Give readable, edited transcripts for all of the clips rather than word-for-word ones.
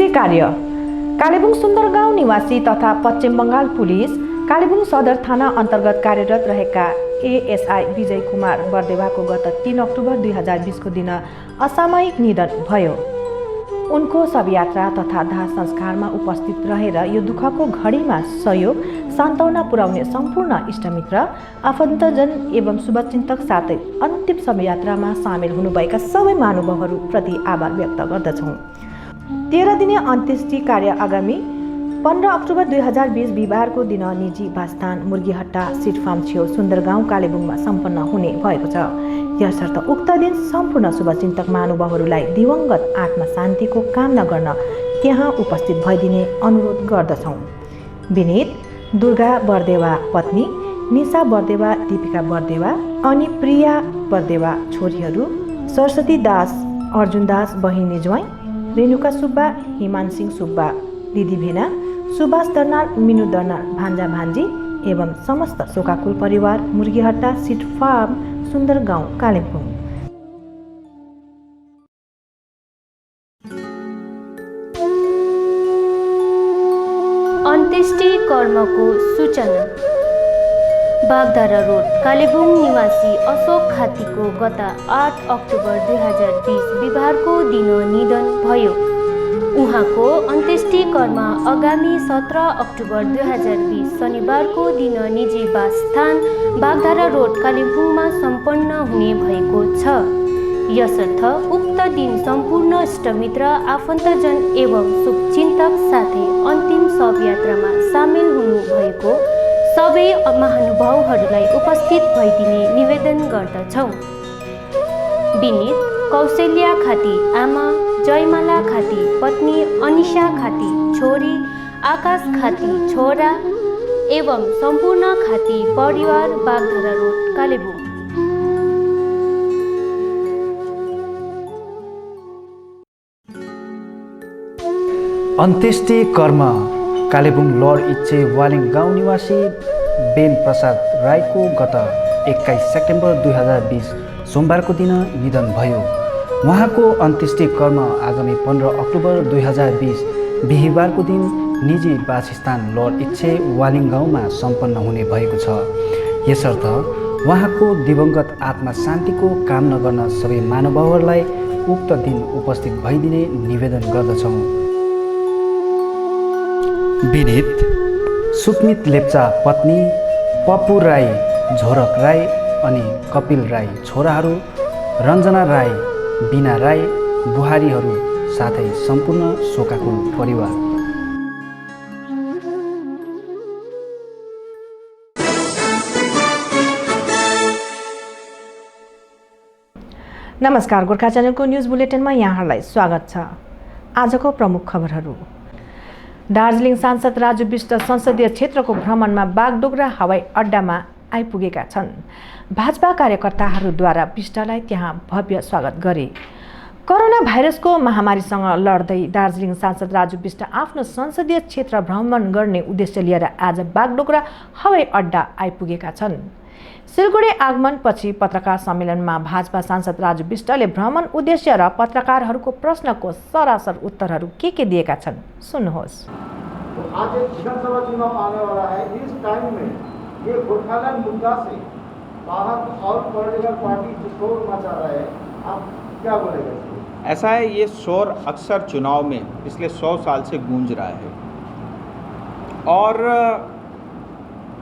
अन्त्येष्टि कार्य। कालेबुङ सुन्दरगाउँ निवासी तथा पश्चिम बङ्गाल पुलिस कालेबुङ सदर थाना अन्तर्गत कार्यरत रहेका एएसआई विजय कुमार बर्देवाको गत 3 अक्टोबर 2020 को दिन असामयिक निधन भयो। उनको शवयात्रा तथा दाह संस्कारमा उपस्थित रहेर यो दुःखको घडीमा सहयोग सान्त्वना पुर्याउने सम्पूर्ण इष्टमित्र, आफन्तजन एवं शुभचिन्तक साथै अन्तिम शवयात्रामा सामेल हुनुभएका सबै महानुभावहरूप्रति आभार व्यक्त गर्दछौँ। 13 दिने अन्त्येष्टि कार्य आगामी 15 अक्टोबर 2020 बिहिबारको दिन निजी वासस्थान मुर्गीहट्टा सिट फार्म छेउ सुन्दरगाउँ कालेबुङमा सम्पन्न हुने भएको छ। यसर्थ उक्त दिन सम्पूर्ण शुभचिन्तक महानुभावहरूलाई दिवंगत आत्मा शान्तिको कामना गर्न त्यहाँ उपस्थित भइदिने अनुरोध गर्दछौँ। विनीत दुर्गा बर्देवा पत्नी, निशा बर्देवा, दीपिका बर्देवा अनि प्रिया बर्देवा छोरीहरू, सरस्वती दास, अर्जुन दास बहिनी ज्वाइँ, रेणुका सुब्बा, हिमानसिंह सुब्बा दिदी भेना, सुभाष दर्नाल, मिनु दर्नाल भान्जा भान्जी एवं समस्त शोकाकुल परिवार, मुर्गीहट्टा सिट फार्म सुन्दरगाउँ कालिम्पोङ। अन्त्येष्टि कर्मको सूचना। बागधारा रोड कालेबुङ निवासी अशोक खातीको गत 8 अक्टोबर 2020 बिहिबारको दिन निधन भयो। उहाँको अन्त्येष्टि कर्म आगामी 17 अक्टोबर 2020 शनिबारको दिन निजी वासस्थान बागधारा रोड कालिम्पोङमा सम्पन्न हुने भएको छ। यसर्थ उक्त दिन सम्पूर्ण इष्टमित्र, आफन्तजन एवं शुभचिन्तक साथै अन्तिम शवयात्रामा सामेल हुनुभएको सबै महानुभावहरूलाई उपस्थित भइदिने निवेदन गर्दछौँ। विनीत कौशल्या खाती आमा, जयमाला खाती पत्नी, अनिशा खाती छोरी, आकाश खाती छोरा एवं सम्पूर्ण खाती परिवार, बागधारा रोड कालेबुङ। अन्त्येष्टि कर्म कालेबुङ लर्ड इच्छे वालिङ गाउँ निवासी बेन प्रसाद राईको गत 21 सेप्टेम्बर 2020 सोमबारको दिन निधन भयो। उहाँको अन्त्येष्टि कर्म आगामी 15 अक्टोबर 2020 बिहिबारको दिन निजी वासस्थान लर्ड इच्छे वालिङ गाउँमा सम्पन्न हुने भएको छ। यसर्थ उहाँको दिवंगत आत्मा शान्तिको कामना गर्न सबै महानुभावहरूलाई उक्त दिन उपस्थित भइदिने निवेदन गर्दछौँ। विनीत सुकमित लेप्चा पत्नी, पप्पु राई, झोरक राई अनि कपिल राई छोराहरू, रञ्जना राई, बिना राई बुहारीहरू साथै सम्पूर्ण शोकाकुल परिवार। नमस्कार, गोर्खा च्यानलको न्युज बुलेटिनमा यहाँहरूलाई स्वागत छ। आजको प्रमुख खबरहरू। दार्जिलिङ सांसद राजु विष्ट संसदीय क्षेत्रको भ्रमणमा बागडोगरा हवाई अड्डामा आइपुगेका छन्। भाजपा कार्यकर्ताहरूद्वारा विष्टलाई त्यहाँ भव्य स्वागत गरे। कोरोना भाइरसको महामारीसँग लड्दै दार्जिलिङ सांसद राजु विष्ट आफ्नो संसदीय क्षेत्र भ्रमण गर्ने उद्देश्य लिएर आज बागडोगरा हवाई अड्डा आइपुगेका छन्। सिलगढी आगमनपछि पत्रकार सम्मेलनमा भाजपा सांसद राजु विष्टले भ्रमण उद्देश्य र पत्रकारहरूको प्रश्नको सरासर उत्तरहरू के दिएका छन्, सुन्नुहोस्। आज एक विधानसभा चुनाव आने वाला है। इस टाइम में ये गोरखालैंड मुद्दा से बाहर और पॉलिटिकल पार्टी शोर मचा रहे हैं, आप क्या बोलेंगे? ऐसा है, ये शोर अक्सर चुनाव में पिछले 100 साल से गूंज रहा है और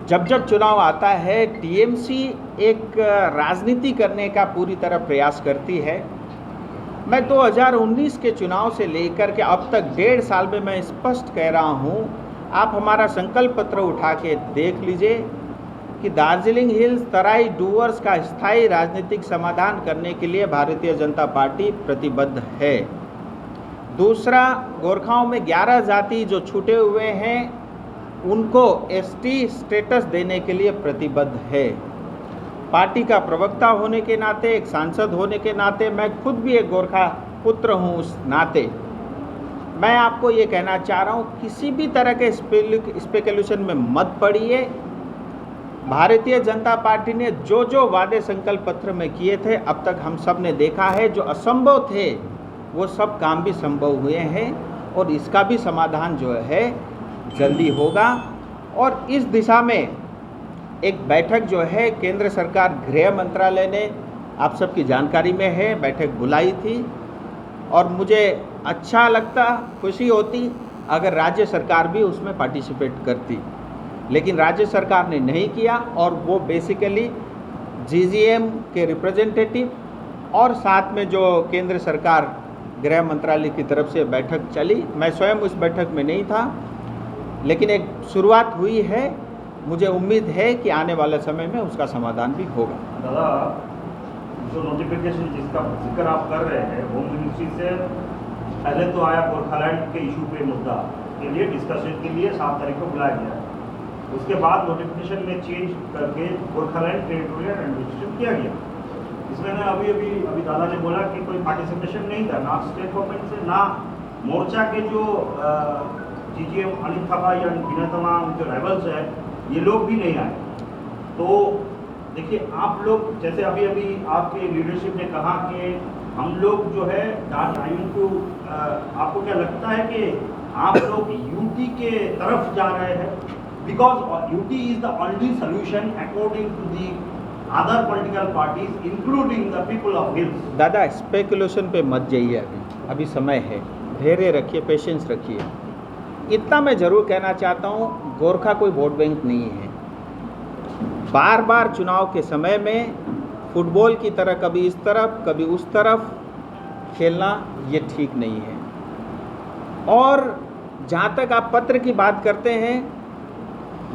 जब चुनाव आता है टीएमसी एक राजनीति करने का पूरी तरह प्रयास करती है। मैं 2019 के चुनाव से लेकर के अब तक 1.5 साल में मैं स्पष्ट कह रहा हूँ, आप हमारा संकल्प पत्र उठा के देख लीजिए कि दार्जिलिंग हिल्स तराई डूवर्स का स्थायी राजनीतिक समाधान करने के लिए भारतीय जनता पार्टी प्रतिबद्ध है। दूसरा, गोरखाओं में 11 जाति जो छूटे हुए हैं उनको एसटी स्टेटस देने के लिए प्रतिबद्ध है। पार्टी का प्रवक्ता होने के नाते, एक सांसद होने के नाते, मैं खुद भी एक गोरखा पुत्र हूं, उस नाते मैं आपको ये कहना चाह रहा हूं, किसी भी तरह के स्पेकुलेशन में मत पड़िए। भारतीय जनता पार्टी ने जो वादे संकल्प पत्र में किए थे, अब तक हम सब ने देखा है, जो असंभव थे वो सब काम भी संभव हुए हैं और इसका भी समाधान जो है जल्दी होगा। और इस दिशा में एक बैठक जो है केंद्र सरकार गृह मंत्रालय ने, आप सबकी जानकारी में है, बैठक बुलाई थी और मुझे अच्छा लगता, खुशी होती अगर राज्य सरकार भी उसमें पार्टिसिपेट करती, लेकिन राज्य सरकार ने नहीं किया। और वो बेसिकली जीजीएम के रिप्रेजेंटेटिव और साथ में जो केंद्र सरकार गृह मंत्रालय की तरफ से बैठक चली, मैं स्वयं उस बैठक में नहीं था, लेकिन एक शुरुआत हुई है। मुझे उम्मीद है कि आने वाले समय में उसका समाधान भी होगा। दादा, जो नोटिफिकेशन जिसका जिक्र आप कर रहे हैं, होम मिनिस्ट्री से पहले तो आया गोरखालैंड के इशू पे मुद्दा के लिए डिस्कशन के लिए 7 तारीख को बुलाया गया। उसके बाद नोटिफिकेशन में चेंज करके गोरखालैंड टेरिटोरियल एडमिनिस्ट्रेशन किया गया। इसमें ना अभी दादा ने बोला कि कोई पार्टिसिपेशन नहीं था, ना स्टेट गवर्नमेंट से, ना मोर्चा के जो जीजीएम अनिल थापा या बिना तमाम जो रेबल्स है, ये लोग भी नहीं आए। तो देखिए, आप लोग जैसे अभी आपके लीडरशिप ने कहा कि हम लोग जो है आपको क्या लगता है कि आप लोग यूटी के तरफ जा रहे हैं? Because UT is the only solution according to the other political parties including the people of hills. दादा, स्पेकुलेशन पे मत जाइए, अभी समय है, धैर्य रखिए, पेशेंस रखिए। इतना मैं ज़रूर कहना चाहता हूँ, गोरखा कोई वोट बैंक नहीं है। बार बार चुनाव के समय में फुटबॉल की तरह कभी इस तरफ कभी उस तरफ खेलना ये ठीक नहीं है। और जहाँ तक आप पत्र की बात करते हैं,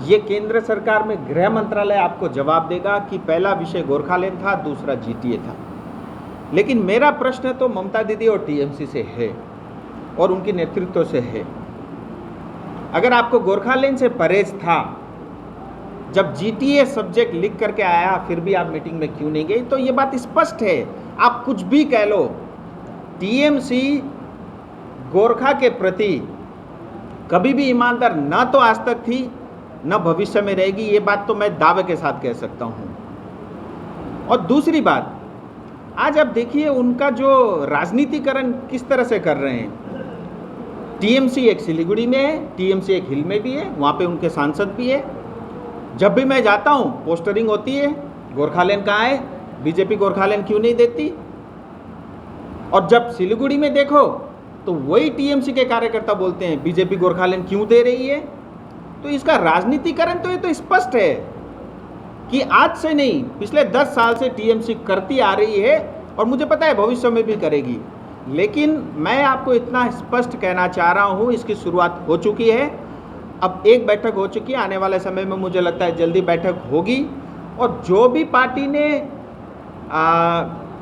ये केंद्र सरकार में गृह मंत्रालय आपको जवाब देगा कि पहला विषय गोरखालैंड था, दूसरा जीटीए था। लेकिन मेरा प्रश्न तो ममता दीदी और टीएमसी से है और उनके नेतृत्व से है। अगर आपको गोरखालैंड से परहेज था, जब जीटीए सब्जेक्ट लिख करके आया फिर भी आप मीटिंग में क्यों नहीं गए? तो ये बात स्पष्ट है। आप कुछ भी कह लो, टीएमसी गोरखा के प्रति कभी भी ईमानदार ना तो आज तक थी, न भविष्य में रहेगी। ये बात तो मैं दावे के साथ कह सकता हूँ। और दूसरी बात, आज आप देखिए उनका जो राजनीतिकरण किस तरह से कर रहे हैं। टीएमसी एक सिलीगुड़ी में है, टीएमसी एक हिल में भी है, वहाँ पे उनके सांसद भी है। जब भी मैं जाता हूँ पोस्टरिंग होती है, गोरखालैंड कहाँ है, बीजेपी गोरखालैंड क्यों नहीं देती। और जब सिलीगुड़ी में देखो तो वही टीएमसी के कार्यकर्ता बोलते हैं बीजेपी गोरखालैंड क्यों दे रही है। तो इसका राजनीतिकरण तो ये तो स्पष्ट है कि आज से नहीं, पिछले 10 साल से टीएमसी करती आ रही है और मुझे पता है भविष्य में भी करेगी। लेकिन मैं आपको इतना स्पष्ट कहना चाह रहा हूँ, इसकी शुरुआत हो चुकी है। अब एक बैठक हो चुकी है, आने वाले समय में मुझे लगता है जल्दी बैठक होगी और जो भी पार्टी ने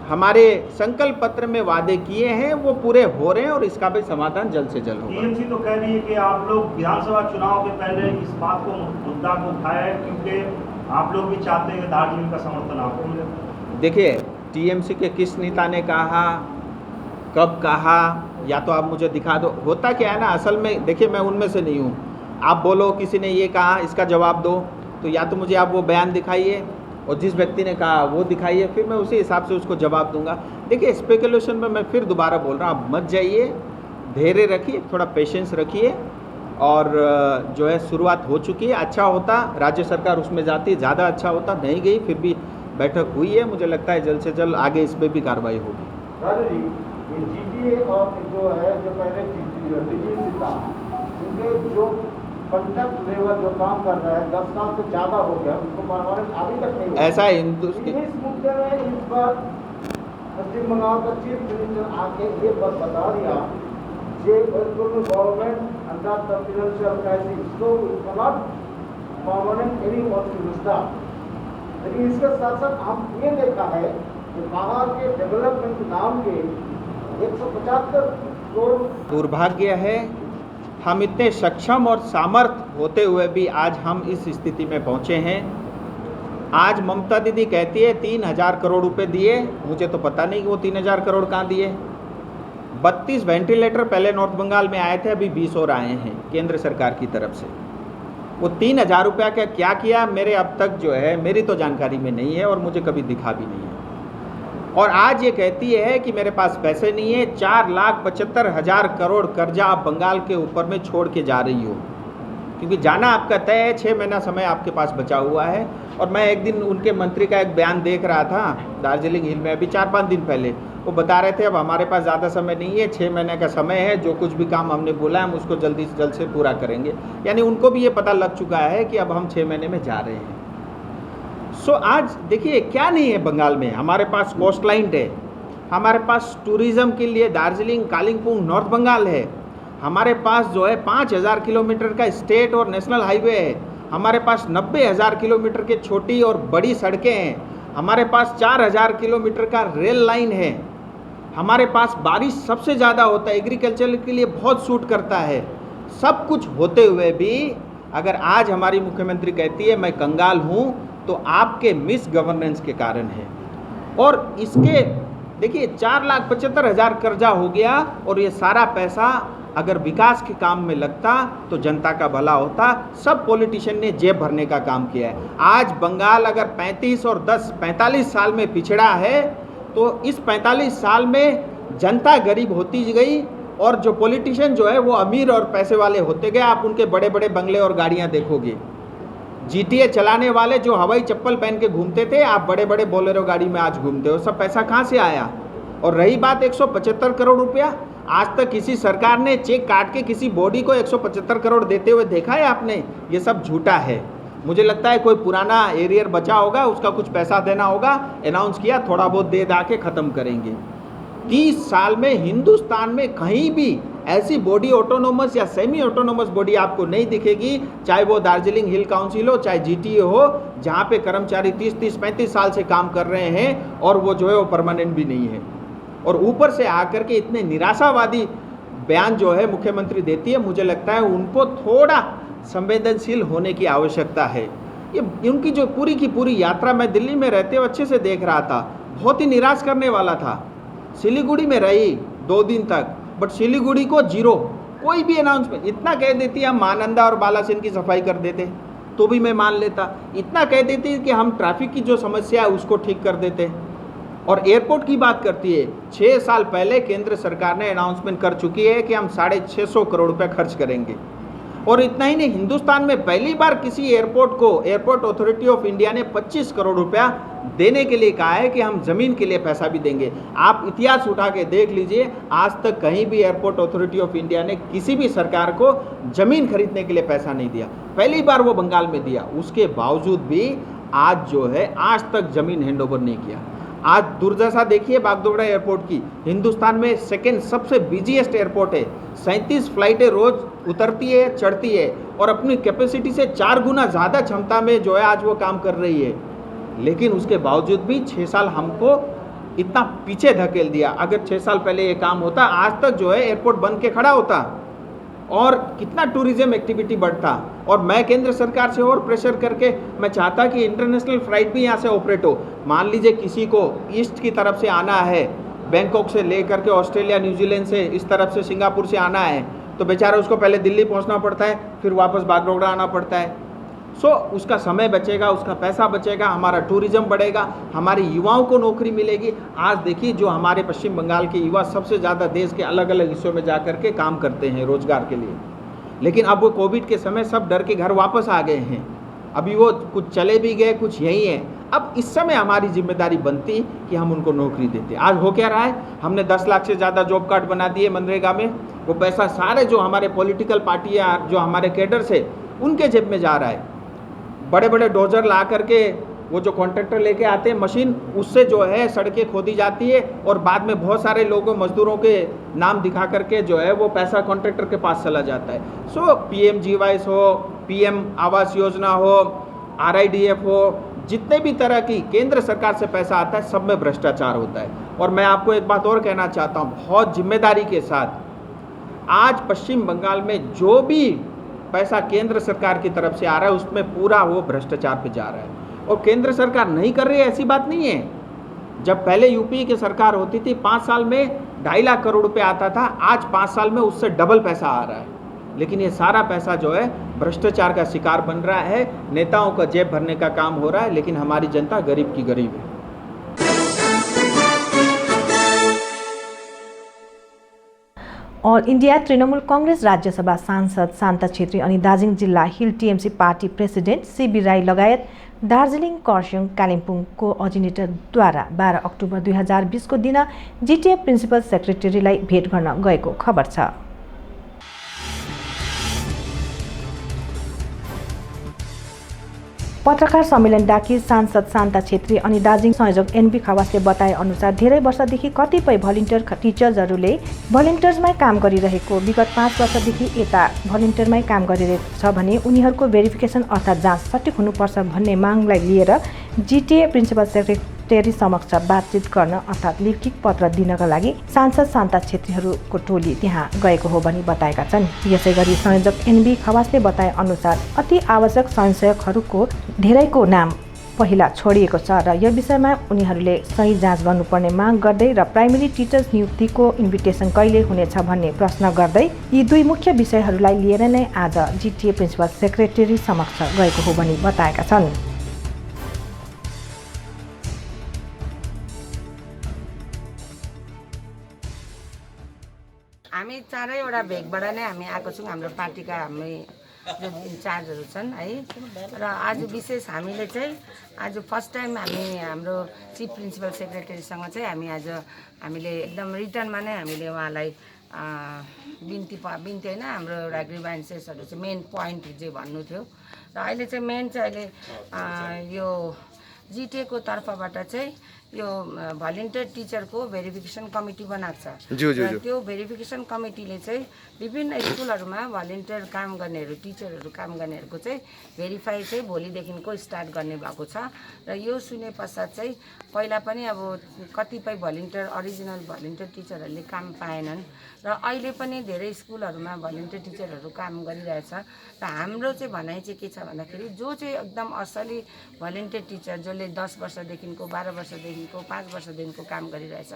हमारे संकल्प पत्र में वादे किए हैं वो पूरे हो रहे हैं और इसका भी समाधान जल्द से जल्द होगा। टीएमसी तो कह रही है कि आप लोग विधानसभा चुनाव के पहले इस बात को मुद्दा को उठाया है क्योंकि आप लोग भी चाहते हैं कि दार्जिलिंग का समर्थन आपको मिले। देखिए, टीएमसी के किस नेता ने कहा, कब कहा, या तो आप मुझे दिखा दो। होता क्या है ना, असल में देखिए मैं उनमें से नहीं हूँ। आप बोलो किसी ने ये कहा, इसका जवाब दो, तो या तो मुझे आप वो बयान दिखाइए और जिस व्यक्ति ने कहा वो दिखाइए, फिर मैं उसी हिसाब से उसको जवाब दूंगा। देखिए, स्पेकुलेशन में मैं फिर दोबारा बोल रहा हूँ, आप मत जाइए, धैर्य रखिए, थोड़ा पेशेंस रखिए। और जो है शुरुआत हो चुकी है। अच्छा होता राज्य सरकार उसमें जाती, ज़्यादा अच्छा होता, नहीं गई, फिर भी बैठक हुई है। मुझे लगता है जल्द से जल्द आगे इस पर भी कार्रवाई होगी। राजू जी, ये जीटीए और जो है जो पहले टीएमसी था, उनके जो कंडक्ट लेवल जो काम कर रहा है 10 साल से ज़्यादा हो गया, उसको परमानेंट अभी तक नहीं हुआ। ऐसा इस मुद्दे में इस बार पश्चिम बंगाल का चीफ मिनिस्टर आके ये बात बता दिया कि government under the financial crisis, so it not permanent any want to start. लेकिन इसके साथ साथ हम ये देखा है कि बाहर के डेवलपमेंट नाम के 175 करोड़। दुर्भाग्य है, हम इतने सक्षम और सामर्थ्य होते हुए भी आज हम इस स्थिति में पहुंचे हैं। आज ममता दीदी कहती है 3000 करोड़ रुपए दिए, मुझे तो पता नहीं कि वो 3000 करोड़ कहाँ दिए। 32 वेंटिलेटर पहले नॉर्थ बंगाल में आए थे, अभी 20 और आए हैं केंद्र सरकार की तरफ से। वो 3000 रुपया का क्या किया मेरे अब तक जो है मेरी तो जानकारी में नहीं है और मुझे कभी दिखा भी नहीं है। और आज ये कहती है कि मेरे पास पैसे नहीं है। 4,75,000 करोड़ कर्जा आप बंगाल के ऊपर में छोड़ के जा रही हो, क्योंकि जाना आपका तय है। 6 महीना समय आपके पास बचा हुआ है। और मैं एक दिन उनके मंत्री का एक बयान देख रहा था दार्जिलिंग हिल में, अभी 4-5 दिन पहले। वो बता रहे थे अब हमारे पास ज़्यादा समय नहीं है, 6 महीने का समय है, जो कुछ भी काम हमने बोला हम उसको जल्दी से जल्द से पूरा करेंगे। यानी उनको भी ये पता लग चुका है कि अब हम 6 महीने में जा रहे हैं। सो आज देखिए क्या नहीं है बंगाल में। हमारे पास कोस्ट लाइन है, हमारे पास टूरिज़्म के लिए दार्जिलिंग, कालिम्पोंग, नॉर्थ बंगाल है, हमारे पास जो है 5,000 किलोमीटर का स्टेट और नेशनल हाईवे है, हमारे पास 90,000 किलोमीटर के छोटी और बड़ी सड़कें हैं, हमारे पास 4,000 किलोमीटर का रेल लाइन है, हमारे पास बारिश सबसे ज़्यादा होता है, एग्रीकल्चर के लिए बहुत सूट करता है। सब कुछ होते हुए भी अगर आज हमारी मुख्यमंत्री कहती है मैं कंगाल हूँ, तो आपके मिस गवर्नेंस के कारण है। और इसके देखिए 4,75,000 कर्जा हो गया, और ये सारा पैसा अगर विकास के काम में लगता तो जनता का भला होता। सब पॉलिटिशियन ने जेब भरने का काम किया है। आज बंगाल अगर 35 और 10 45 साल में पिछड़ा है, तो इस 45 साल में जनता गरीब होती गई और जो पॉलिटिशियन जो है वो अमीर और पैसे वाले होते गए। आप उनके बड़े बड़े बंगले और गाड़ियाँ देखोगे। GTA चलाने वाले जो हवाई चप्पल पहन के घूमते थे, आप बड़े बड़े बोलेरो गाड़ी में आज घूमते हो। सब पैसा कहाँ से आया? और रही बात 175 करोड़ रुपया, आज तक किसी सरकार ने चेक काट के किसी बॉडी को 175 करोड़ देते हुए देखा है आपने? ये सब झूठा है। मुझे लगता है कोई पुराना एरियर बचा होगा, उसका कुछ पैसा देना होगा, अनाउंस किया, थोड़ा बहुत दे दा के ख़त्म करेंगे। 30 साल में हिंदुस्तान में कहीं भी ऐसी बॉडी ऑटोनोमस या सेमी ऑटोनोमस बॉडी आपको नहीं दिखेगी, चाहे वो दार्जिलिंग हिल काउंसिल हो, चाहे GTA हो, जहाँ पे कर्मचारी 30-35 साल से काम कर रहे हैं और वो जो है वो परमानेंट भी नहीं है। और ऊपर से आकर के इतने निराशावादी बयान जो है मुख्यमंत्री देती है, मुझे लगता है उनको थोड़ा संवेदनशील होने की आवश्यकता है। ये उनकी जो पूरी की पूरी यात्रा मैं दिल्ली में रहते हुए अच्छे से देख रहा था, बहुत ही निराश करने वाला था। सिलीगुड़ी में रही 2 दिन तक, बट सिलीगुड़ी को जीरो, कोई भी अनाउंसमेंट। इतना कह देती हम महानंदा और बालासिन की सफाई कर देते तो भी मैं मान लेता। इतना कह देती कि हम ट्रैफिक की जो समस्या है उसको ठीक कर देते। और एयरपोर्ट की बात करती है, 6 साल पहले केंद्र सरकार ने अनाउंसमेंट कर चुकी है कि हम 650 करोड़ रुपये खर्च करेंगे। और इतना ही नहीं, हिंदुस्तान में पहली बार किसी एयरपोर्ट को एयरपोर्ट अथॉरिटी ऑफ इंडिया ने 25 करोड़ रुपया देने के लिए कहा है कि हम ज़मीन के लिए पैसा भी देंगे। आप इतिहास उठा के देख लीजिए, आज तक कहीं भी एयरपोर्ट अथॉरिटी ऑफ इंडिया ने किसी भी सरकार को ज़मीन खरीदने के लिए पैसा नहीं दिया। पहली बार वो बंगाल में दिया, उसके बावजूद भी आज जो है आज तक ज़मीन हैंडओवर नहीं किया। आज दुर्दशा देखिए बागडोगरा एयरपोर्ट की, हिंदुस्तान में सेकेंड सबसे बिजीएस्ट एयरपोर्ट है। 37 फ्लाइटें रोज़ उतरती है, चढ़ती है, और अपनी कैपेसिटी से 4 गुना ज़्यादा क्षमता में जो है आज वो काम कर रही है। लेकिन उसके बावजूद भी 6 साल हमको इतना पीछे धकेल दिया। अगर 6 साल पहले ये काम होता, आज तक जो है एयरपोर्ट बन के खड़ा होता और कितना टूरिज्म एक्टिविटी बढ़ता। और मैं केंद्र सरकार से और प्रेशर करके मैं चाहता कि इंटरनेशनल फ्लाइट भी यहाँ से ऑपरेट हो। मान लीजिए किसी को ईस्ट की तरफ से आना है, बैंकॉक से लेकर के ऑस्ट्रेलिया, न्यूजीलैंड से, इस तरफ से सिंगापुर से आना है, तो बेचारा उसको पहले दिल्ली पहुँचना पड़ता है, फिर वापस बागडोगरा आना पड़ता है। सो उसका समय बचेगा, उसका पैसा बचेगा, हमारा टूरिज्म बढ़ेगा, हमारे युवाओं को नौकरी मिलेगी। आज देखिए जो हमारे पश्चिम बंगाल के युवा सबसे ज़्यादा देश के अलग अलग हिस्सों में जा कर के काम करते हैं रोजगार के लिए। लेकिन अब वो कोविड के समय सब डर के घर वापस आ गए हैं। अभी वो कुछ चले भी गए, कुछ यहीं हैं। अब इस समय हमारी जिम्मेदारी बनती कि हम उनको नौकरी देते। आज हो क्या रहा है, हमने 10 लाख से ज़्यादा जॉब कार्ड बना दिए मनरेगा में। वो पैसा सारे जो हमारे पॉलिटिकल पार्टियाँ, जो हमारे कैडर्स है, उनके जेब में जा रहा है। बड़े बड़े डोजर ला करके वो जो कॉन्ट्रैक्टर लेके आते हैं मशीन, उससे जो है सड़कें खोदी जाती है और बाद में बहुत सारे लोगों, मजदूरों के नाम दिखा करके जो है वो पैसा कॉन्ट्रैक्टर के पास चला जाता है। सो PMGY हो, PM आवास योजना हो, RIDF हो, जितने भी तरह की केंद्र सरकार से पैसा आता है, सब में भ्रष्टाचार होता है। और मैं आपको एक बात और कहना चाहता हूँ बहुत जिम्मेदारी के साथ, आज पश्चिम बंगाल में जो भी पैसा केंद्र सरकार की तरफ से आ रहा है उसमें पूरा वो भ्रष्टाचार पे जा रहा है। और केंद्र सरकार नहीं कर रही है ऐसी बात नहीं है। जब पहले यूपी की सरकार होती थी 5 साल में 2.5 लाख करोड़ रुपए आता था, आज 5 साल में उससे डबल पैसा आ रहा है। लेकिन ये सारा पैसा जो है भ्रष्टाचार का शिकार बन रहा है, नेताओं का जेब भरने का काम हो रहा है, लेकिन हमारी जनता गरीब की गरीब है। अल इन्डिया तृणमूल कङ्ग्रेस राज्यसभा सांसद शान्ता छेत्री अनि दार्जिलिङ जिल्ला hill TMC party president CB Rai लगायत दार्जिलिङ खरसाङ कालिम्पोङ कोअर्डिनेटरद्वारा 12 अक्टोबर 2020 को दिन जिटिए प्रिन्सिपल सेक्रेटरीलाई भेट गर्न गएको खबर छ। पत्रकार सम्मेलन डाकी सांसद शान्ता छेत्री अनि दार्जिलिङ संयोजक एनबी खवासले बताए अनुसार धेरै वर्षदेखि कतिपय भलिन्टियर टिचर्सहरूले भलिन्टियर्समै काम गरिरहेको विगत 5 वर्षदेखि यता भलिन्टियरमै काम गरिरहेको छ भने उनीहरूको भेरिफिकेसन अर्थात् जाँच सटिक हुनुपर्छ भन्ने मागलाई लिएर जिटिए प्रिन्सिपल सेक्रेटरी समक्ष बातचित गर्न अर्थात् लिखित पत्र दिनका लागि सांसद शान्ता छेत्रीहरूको टोली त्यहाँ गएको हो भनी बताएका छन्। यसैगरी संयोजक एनबी खवासले बताए अनुसार अति आवश्यक संशयकहरूको धेरैको नाम पहिला छोडिएको छ र यो विषयमा उनीहरूले सही जाँच गर्नुपर्ने माग गर्दै र प्राइमेरी टिचर्स नियुक्तिको इन्भिटेसन कहिले हुनेछ भन्ने प्रश्न गर्दै यी दुई मुख्य विषयहरूलाई लिएर नै आज जिटिए प्रिन्सिपल सेक्रेटरी समक्ष गएको हो भनी बताएका छन्। हामी चारैवटा भेगबाट नै हामी आएको छौँ। हाम्रो पार्टीका हामी जो इन्चार्जहरू छन् है र आज विशेष हामीले चाहिँ आज फर्स्ट टाइम हामी हाम्रो चिफ प्रिन्सिपल सेक्रेटरीसँग चाहिँ हामीले एकदम रिटर्नमा नै हामीले उहाँलाई बिन्ती होइन हाम्रो एउटा ग्रिभेन्सेसहरू चाहिँ मेन पोइन्ट चाहिँ भन्नु थियो र अहिले चाहिँ मेन चाहिँ अहिले यो जिटिएको तर्फबाट चाहिँ यो भलिन्टियर टिचरको भेरिफिकेसन कमिटी बनाएको छ। र त्यो भेरिफिकेसन कमिटीले चाहिँ विभिन्न स्कुलहरूमा भलिन्टियर काम गर्नेहरू टिचरहरू काम गर्नेहरूको चाहिँ भेरिफाई चाहिँ भोलिदेखिको स्टार्ट गर्ने भएको छ। र यो सुने पश्चात चाहिँ पहिला पनि अब कतिपय भलिन्टियर अरिजिनल भलिन्टियर टिचरहरूले काम पाएनन् र अहिले पनि धेरै स्कुलहरूमा भलिन्टियर टिचरहरू काम गरिरहेछ। र हाम्रो चाहिँ भनाइ चाहिँ के छ भन्दाखेरि जो चाहिँ एकदम असली भलिन्टियर टिचर जसले 10 वर्षदेखिको 12 वर्षदेखिको 5 वर्षदेखिको काम गरिरहेछ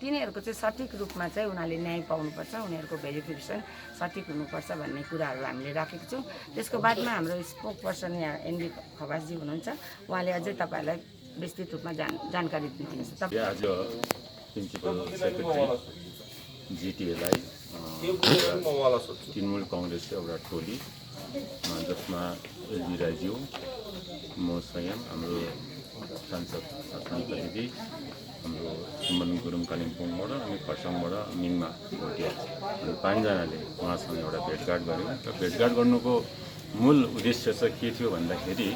तिनीहरूको चाहिँ सठिक रूपमा चाहिँ उनीहरूले न्याय पाउनुपर्छ, उनीहरूको भेरिफिकेसन सठिक हुनुपर्छ भन्ने कुराहरू हामीले राखेको छौँ। त्यसको बादमा हाम्रो स्पोक पर्सन यहाँ एनबी खवासजी हुनुहुन्छ, उहाँले अझै तपाईँहरूलाई विस्तृत रूपमा जानकारी दिनुहुन्छ। आज प्रिन्सिपल सेक्रेटरी जिटिएलाई तृणमूल कङ्ग्रेसको एउटा टोली जसमा एलबी राईज्यू, म स्वयं, हाम्रो सांसद शान्ता दिदी, हाम्रो सुमन गुरुङ कालिम्पोङबाट अनि खरसाङबाट मिङमा भोटिया, अनि 5 जनाले उहाँसँग एउटा भेटघाट गऱ्यौँ। र भेटघाट गर्नुको मूल उद्देश्य चाहिँ के थियो भन्दाखेरि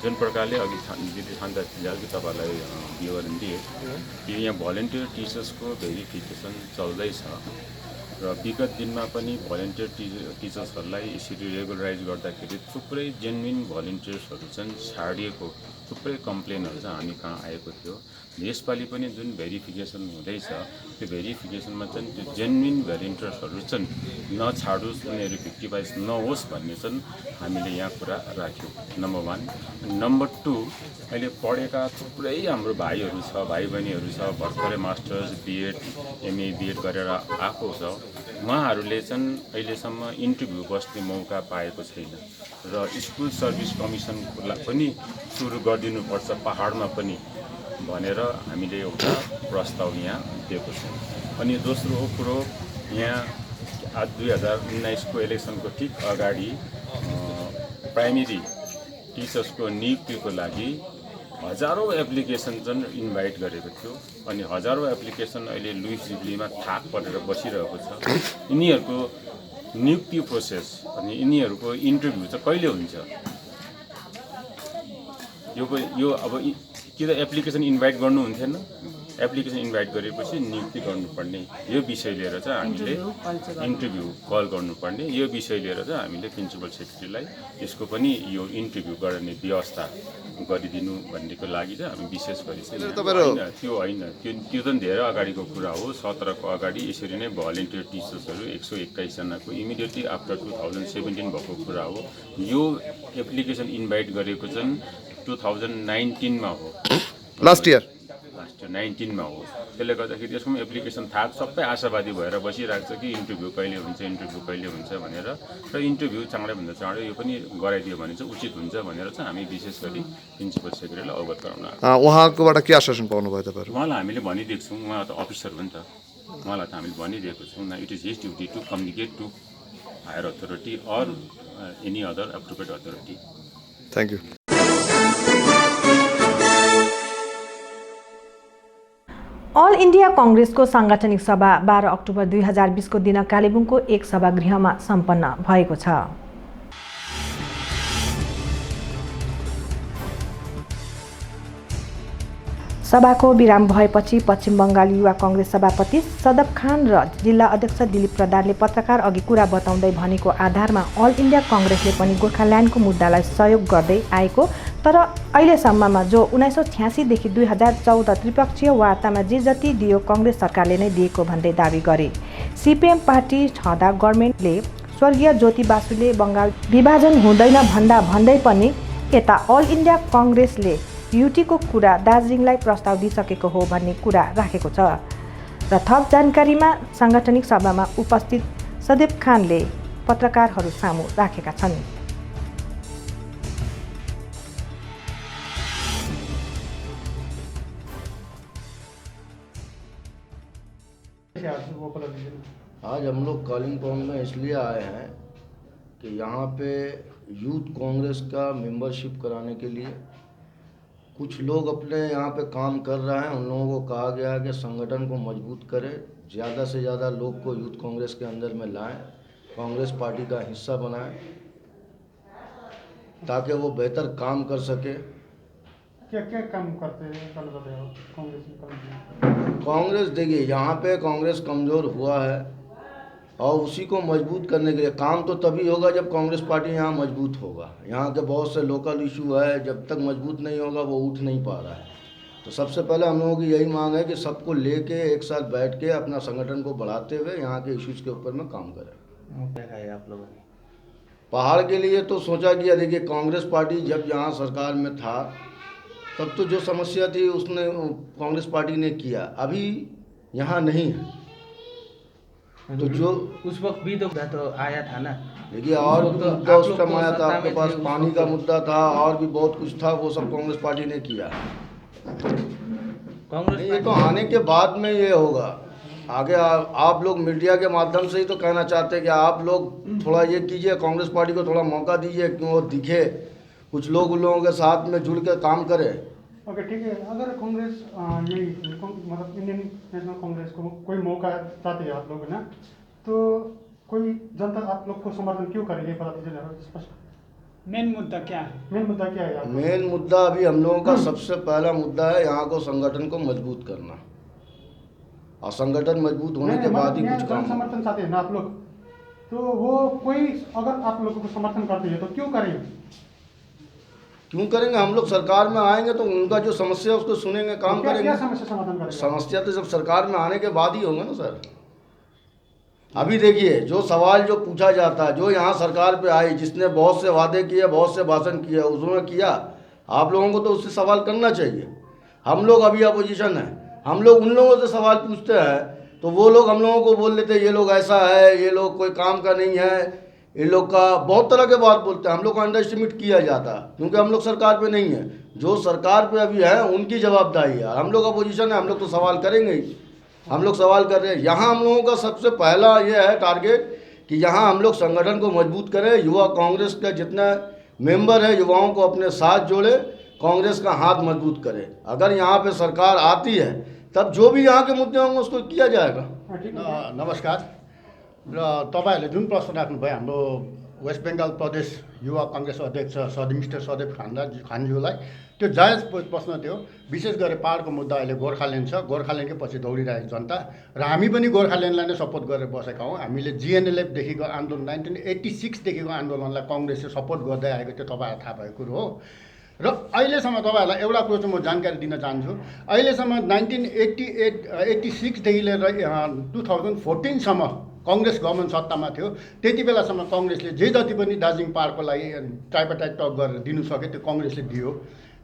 जुन प्रकारले अघि दिदी शान्ता दिदीले तपाईँहरूलाई विवरण दिए कि यहाँ भलिन्टियर टिचर्सको भेरिफिकेसन चल्दैछ र विगत दिनमा पनि भलिन्टियर टिचर्सहरूलाई यसरी रेगुलराइज गर्दाखेरि थुप्रै जेन्युन भलिन्टियर्सहरू चाहिँ छाडिएको थुप्रै कम्प्लेनहरू चाहिँ हामी कहाँ आएको थियो। यसपालि पनि जुन भेरिफिकेसन हुँदैछ त्यो भेरिफिकेसनमा चाहिँ त्यो जेन्युन भलिन्टियर्सहरू चाहिँ नछाडोस्, उनीहरू भिक्टिमाइज नहोस् भन्ने चाहिँ हामीले यहाँ कुरा राख्यौँ, नम्बर 1। नम्बर 2, अहिले पढेका थुप्रै हाम्रो भाइहरू छ, भाइ बहिनीहरू छ, भर्खरै मास्टर्स, बिएड, एमए, बिएड गरेर आएको छ। उहाँहरूले चाहिँ अहिलेसम्म इन्टरभ्यू बस्ने मौका पाएको छैन र स्कुल सर्भिस कमिसनलाई पनि सुरु गरिदिनुपर्छ पहाडमा पनि भनेर हामीले एउटा प्रस्ताव यहाँ दिएको छौँ। अनि दोस्रो कुरो, यहाँ 2019 को इलेक्सनको ठिक अगाडि प्राइमेरी टिचर्सको नियुक्तिको लागि हजारौँ एप्लिकेसन चाहिँ इन्भाइट गरेको थियो अनि हजारौँ एप्लिकेसन अहिले लुइस जुबलीमा थाक परेर बसिरहेको छ। यिनीहरूको नियुक्ति प्रोसेस अनि यिनीहरूको इन्टरभ्यू चाहिँ कहिले हुन्छ? यो अब कि त एप्लिकेसन इन्भाइट गर्नुहुन्थेन, एप्लिकेसन इन्भाइट गरेपछि नियुक्ति गर्नुपर्ने, यो विषय लिएर चाहिँ हामीले इन्टरभ्यू कल गर्नुपर्ने, यो विषय लिएर चाहिँ हामीले प्रिन्सिपल सेक्रेटरीलाई यसको पनि यो इन्टरभ्यू गर्ने व्यवस्था गरिदिनु भन्नेको लागि चाहिँ हामी विशेष गरी त्यो होइन, त्यो चाहिँ धेरै अगाडिको कुरा हो। 17 को अगाडि यसरी नै भलिन्टियर टिचर्सहरू 121 जनाको इमिडिएटली आफ्टर 2017 भएको कुरा हो। यो एप्लिकेसन इन्भाइट गरेको चाहिँ 2019 मा हो, लास्ट इयर 19 मा हो। त्यसले गर्दाखेरि यसको एप्लिकेसन थाहा सबै आशावादी भएर बसिरहेको छ कि इन्टरभ्यू कहिले हुन्छ भनेर, र इन्टरभ्यू चाँडैभन्दा चाँडै यो पनि गराइदियो भने चाहिँ उचित हुन्छ भनेर चाहिँ हामी विशेष गरी प्रिन्सिपल सेक्रेटरीलाई अवगत गराउन उहाँकोबाट के आश्वासन पाउनुभयो तपाईँहरू? उहाँलाई हामीले भनिदिएको छौँ, उहाँ त अफिसर हो नि त, उहाँलाई त हामीले भनिरहेको छौँ न, it is his duty to communicate to higher authority or any other appropriate authority. Thank you. All India कङ्ग्रेसको साङ्गठनिक सभा 12 अक्टोबर 2020 को दिन कालेबुङको एक सभागृहमा सम्पन्न भएको छ। सभाको विराम भएपछि पश्चिम बङ्गाल युवा कङ्ग्रेस सभापति सदब खान र जिल्ला अध्यक्ष दिलीप प्रधानले पत्रकार अघि कुरा बताउँदै भनेको आधारमा अल इन्डिया कङ्ग्रेसले पनि गोर्खाल्यान्डको मुद्दालाई सहयोग गर्दै आएको, तर अहिलेसम्ममा जो 1986 देखि 2014 त्रिपक्षीय वार्तामा जे जति दियो कङ्ग्रेस सरकारले नै दिएको भन्दै दावी गरे। सिपिएम पार्टी छँदा गभर्मेन्टले स्वर्गीय ज्योति बासुले बङ्गाल विभाजन हुँदैन भन्दै पनि यता अल इन्डिया कङ्ग्रेसले युटीको कुरा दार्जिलिङलाई प्रस्ताव दिइसकेको हो भन्ने कुरा राखेको छ र थप जानकारीमा साङ्गठनिक सभामा उपस्थित सदेव खानले पत्रकारहरू सामु राखेका छन्। आज हम लोग कालिम्पोंग में इसलिए आए हैं कि यहाँ पे यूथ कांग्रेस का मेंबरशिप कराने के लिए कुछ लोग अपने यहाँ पे काम कर रहे हैं। उन लोगों को कहा गया है कि संगठन को मजबूत करें, ज़्यादा से ज़्यादा लोग को यूथ कांग्रेस के अंदर में लाएं, कांग्रेस पार्टी का हिस्सा बनाएं ताकि वो बेहतर काम कर सके। क्या क्या काम करते हैं कांग्रेस? देखिए यहाँ पे कांग्रेस कमज़ोर हुआ है और उसी को मजबूत करने के लिए काम तो तभी होगा जब कांग्रेस पार्टी यहाँ मजबूत होगा। यहाँ के बहुत से लोकल इशू है, जब तक मजबूत नहीं होगा वो उठ नहीं पा रहा है। तो सबसे पहले हम लोगों की यही मांग है कि सबको लेके एक साथ बैठ के अपना संगठन को बढ़ाते हुए यहाँ के इश्यूज़ के ऊपर में काम करें। आप लोगों ने पहाड़ के लिए तो सोचा कि देखिए कांग्रेस पार्टी जब यहाँ सरकार में था तब तो जो समस्या थी उसने कांग्रेस पार्टी ने किया, अभी यहाँ नहीं है। तो जो उस वक्त भी तो आया था ना, देखिए और भी मुद्दा उस टाइम आया था, आपके पास पानी का मुद्दा था और भी बहुत कुछ था, वो सब कांग्रेस पार्टी ने किया। कांग्रेस ये तो आने के बाद में ये होगा। आगे आप लोग मीडिया के माध्यम से ही तो कहना चाहते हैं कि आप लोग थोड़ा ये कीजिए, कांग्रेस पार्टी को थोड़ा मौका दीजिए कि वो दिखे, कुछ लोग उन लोगों के साथ में जुड़ कर काम करें। ओके ठीक है। अगर कांग्रेस यही मतलब इंडियन नेशनल कांग्रेस को कोई मौका चाहते हैं आप लोग ना, तो कोई जनता आप लोग को समर्थन क्यों करेगी? बता दीजिए स्पष्ट। मेन मुद्दा क्या है? मेन मुद्दा क्या है? मेन मुद्दा अभी हम लोगों का सबसे पहला मुद्दा है यहाँ को संगठन को मजबूत करना, और संगठन मजबूत होने के बाद ही कुछ काम। समर्थन चाहते हैं ना आप लोग, तो वो कोई अगर आप लोगों को समर्थन करते हैं तो क्यों करेंगे? क्यों करेंगे? हम लोग सरकार में आएंगे तो उनका जो समस्या है उसको सुनेंगे, काम करेंगे। क्या समस्या समाधान करेंगे? समस्या तो जब सरकार में आने के बाद ही होगा ना सर। अभी देखिए जो सवाल जो पूछा जाता है, जो यहाँ सरकार पे आई, जिसने बहुत से वादे किए, बहुत से भाषण किए, उसने किया, आप लोगों को तो उससे सवाल करना चाहिए। हम लोग अभी अपोजिशन है, हम लोग उन लोगों से सवाल पूछते हैं तो वो लोग हम लोगों को बोल देते हैं ये लोग ऐसा है, ये लोग कोई काम का नहीं है, इन लोग का बहुत तरह के बात बोलते हैं। हम लोग को अंडर एस्टिमेट किया जाता है क्योंकि हम लोग सरकार पे नहीं है। जो सरकार पे अभी है उनकी जवाबदारी है, हम लोग अपोजिशन है, हम लोग तो सवाल करेंगे ही। हम लोग सवाल कर रहे हैं। यहाँ हम लोगों का सबसे पहला ये है टारगेट कि यहाँ हम लोग संगठन को मजबूत करें, युवा कांग्रेस का जितना मेंबर है युवाओं को अपने साथ जोड़े, कांग्रेस का हाथ मजबूत करे। अगर यहाँ पे सरकार आती है तब जो भी यहाँ के मुद्दे होंगे उसको किया जाएगा। नमस्कार। र तपाईँहरूले जुन प्रश्न राख्नुभयो हाम्रो वेस्ट बेङ्गाल प्रदेश युवा काङ्ग्रेस अध्यक्ष मिस्टर सदेव खानज्यूलाई, त्यो जायज प्रश्न थियो। विशेष गरी पहाडको मुद्दा अहिले गोर्खाल्यान्ड छ, गोर्खाल्यान्डकै पछि दौडिरहेको जनता र हामी पनि गोर्खाल्यान्डलाई नै सपोर्ट गरेर बसेका हौँ। हामीले जिएनएलएफदेखिको आन्दोलन 1986 देखिको आन्दोलनलाई कङ्ग्रेसले सपोर्ट गर्दै आएको त्यो तपाईँहरूलाई थाहा भएको कुरो हो। र अहिलेसम्म तपाईँहरूलाई एउटा कुरो चाहिँ म जानकारी दिन चाहन्छु। अहिलेसम्म 1986देखि लिएर 2014सम्म कांग्रेस गभर्मेन्ट सत्तामा थियो। त्यति बेलासम्म कांग्रेसले जे जति पनि दार्जिलिङ पहाडको लागि ट्राइपार्टाइट टक गरेर दिनु सक्यो त्यो कांग्रेसले दियो।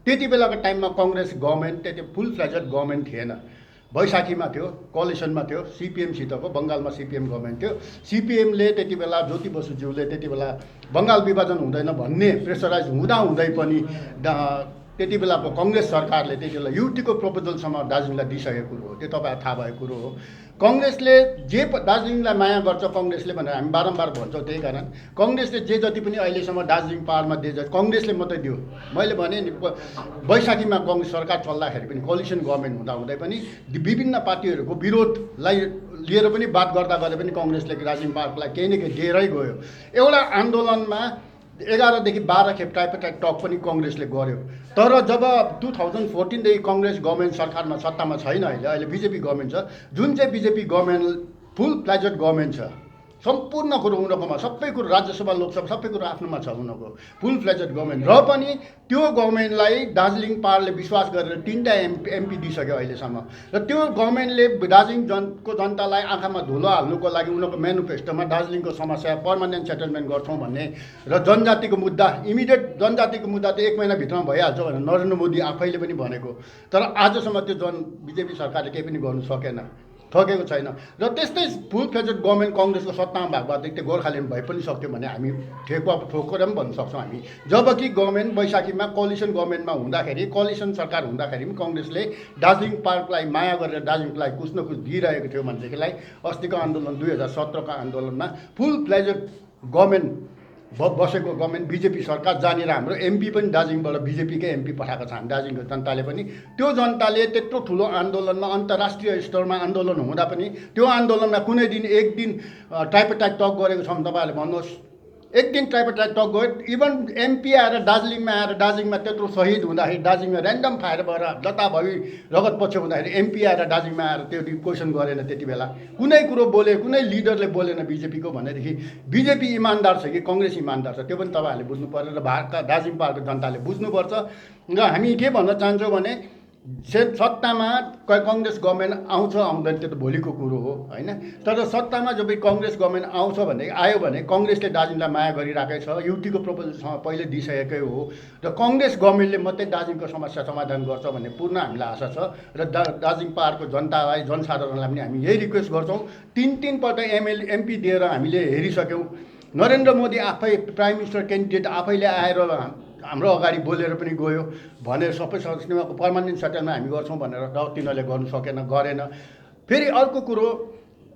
त्यति बेलाको टाइममा कांग्रेस गभर्मेन्ट त्यति फुल फ्लेजेड गभर्मेन्ट थिएन, बैशाखीमा थियो, कोलिसनमा थियो, सिपिएमसितको बङ्गालमा सिपिएम गभर्मेन्ट थियो। सिपिएमले त्यति बेला ज्योति बसुज्यूले त्यति बेला बङ्गाल विभाजन हुँदैन भन्ने प्रेसराइज हुँदा हुँदै पनि त्यति बेलाको कङ्ग्रेस सरकारले त्यति बेला युटीको प्रपोजलसम्म दार्जिलिङलाई दिइसकेको कुरो हो, त्यो तपाईँलाई थाहा भएको कुरो हो। कङ्ग्रेसले जे दार्जिलिङलाई माया गर्छ कङ्ग्रेसले भनेर हामी बारम्बार भन्छौँ। त्यही कारण कङ्ग्रेसले जे जति पनि अहिलेसम्म दार्जिलिङ पहाडमा दिए कङ्ग्रेसले मात्रै दियो। मैले भने नि वैशाखीमा कङ्ग्रेस सरकार चल्दाखेरि पनि कोलिसन गभर्मेन्ट हुँदाहुँदै पनि विभिन्न पार्टीहरूको विरोधलाई लिएर पनि बात गर्दा पनि कङ्ग्रेसले दार्जिलिङ पहाडलाई केही न केही दिएरै गयो। एउटा आन्दोलनमा 11 देखि 12 खेप ट्राइपेटाइट टक पनि कङ्ग्रेसले गर्यो। तर जब 2014 देखि कङ्ग्रेस गभर्मेन्ट सरकारमा सत्तामा छैन, अहिले बिजेपी गभर्मेन्ट छ, जुन चाहिँ बिजेपी गभर्मेन्ट फुल फ्लेजेड गभर्मेन्ट छ, सम्पूर्ण कुरो उनीहरूकोमा सबै कुरो राज्यसभा लोकसभा सबै कुरो आफ्नोमा छ उनीहरूको फुल फ्लेजेड गभर्मेन्ट, र पनि त्यो गभर्मेन्टलाई दार्जिलिङ पहाडले विश्वास गरेर 3टा एमपी दिइसक्यो अहिलेसम्म। र त्यो गभर्मेन्टले दार्जिलिङको जनतालाई आँखामा धुलो हाल्नुको लागि उनीहरूको मेनिफेस्टोमा दार्जिलिङको समस्या पर्मानेन्ट सेटलमेन्ट गर्छौँ भन्ने र जनजातिको मुद्दा इमिडिएट जनजातिको मुद्दा त 1 महिनाभित्रमा भइहाल्छ भनेर नरेन्द्र मोदी आफैले पनि भनेको, तर आजसम्म त्यो बिजेपी सरकारले केही पनि गर्नु सकेन, ठगेको छैन। र त्यस्तै फुल फ्लेजेड गभर्मेन्ट कङ्ग्रेसको सत्तामा भएको भएदेखि त्यो गोर्खाल्यान्ड भइ पनि सक्थ्यो भन्ने हामी ठोकेर पनि भन्न सक्छौँ हामी। जबकि गभर्मेन्ट वैशाखीमा कोलिसन गभर्मेन्टमा हुँदाखेरि, कोलिसन सरकार हुँदाखेरि पनि कङ्ग्रेसले दार्जिलिङ पार्कलाई माया गरेर दार्जिलिङलाई कुछ न कुछ दिइरहेको थियो भनेदेखिलाई अस्तिको आन्दोलन 2017को आन्दोलनमा फुल फ्लेजेड गभर्मेन्ट बसेको गभर्मेन्ट बिजेपी सरकार, जहाँनिर हाम्रो एमपी पनि दार्जिलिङबाट बिजेपीकै एमपी पठाएको छ हामी दार्जिलिङको जनताले पनि। त्यो जनताले त्यत्रो ठुलो आन्दोलनमा अन्तर्राष्ट्रिय स्तरमा आन्दोलन हुँदा पनि त्यो आन्दोलनमा कुनै दिन एक दिन ट्राइपेटाइट टक गरेको छ भने तपाईँहरूले भन्नुहोस्। एक दिन ट्राइपेटाइट टक गयो, इभन एमपी आएर दार्जिलिङमा त्यत्रो शहीद हुँदाखेरि दार्जिलिङमा ऱ्यान्डम फायर भएर जताभरि रगत पछि हुँदाखेरि एमपी आएर दार्जिलिङमा आएर त्यो क्वेसन गरेन। त्यति बेला कुनै कुरो बोले, कुनै लिडरले बोलेन बिजेपीको भनेदेखि बिजेपी इमान्दार छ कि कङ्ग्रेस इमान्दार छ त्यो पनि तपाईँहरूले बुझ्नु पर्यो र भारतका दार्जिलिङ पहाडको जनताले बुझ्नुपर्छ। र हामी के भन्न चाहन्छौँ भने सत्तामा कङ्ग्रेस गभर्मेन्ट आउँछ आउँदैन त्यो त भोलिको कुरो हो होइन, तर सत्तामा जब कङ्ग्रेस गभर्मेन्ट आउँछ भने आयो भने कङ्ग्रेसले दार्जिलिङलाई माया गरिरहेकै छ, युटीको प्रपोजलसँग पहिले दिइसकेकै हो, र कङ्ग्रेस गभर्मेन्टले मात्रै दार्जिलिङको समस्या समाधान गर्छ भन्ने पूर्ण हामीलाई आशा छ। र दार्जिलिङ पहाडको जनतालाई जनसाधारणलाई पनि हामी यही रिक्वेस्ट गर्छौँ। 3 पल्ट एमपी दिएर हामीले हेरिसक्यौँ। नरेन्द्र मोदी आफै प्राइम मिनिस्टर क्यान्डिडेट आफैले आएर हाम्रो अगाडि बोलेर पनि गयो भनेर सबै सदस्यको पर्मानेन्ट सेटलमेन्ट हामी गर्छौँ भनेर तिनीहरूले गर्नु गरेन। फेरि अर्को कुरो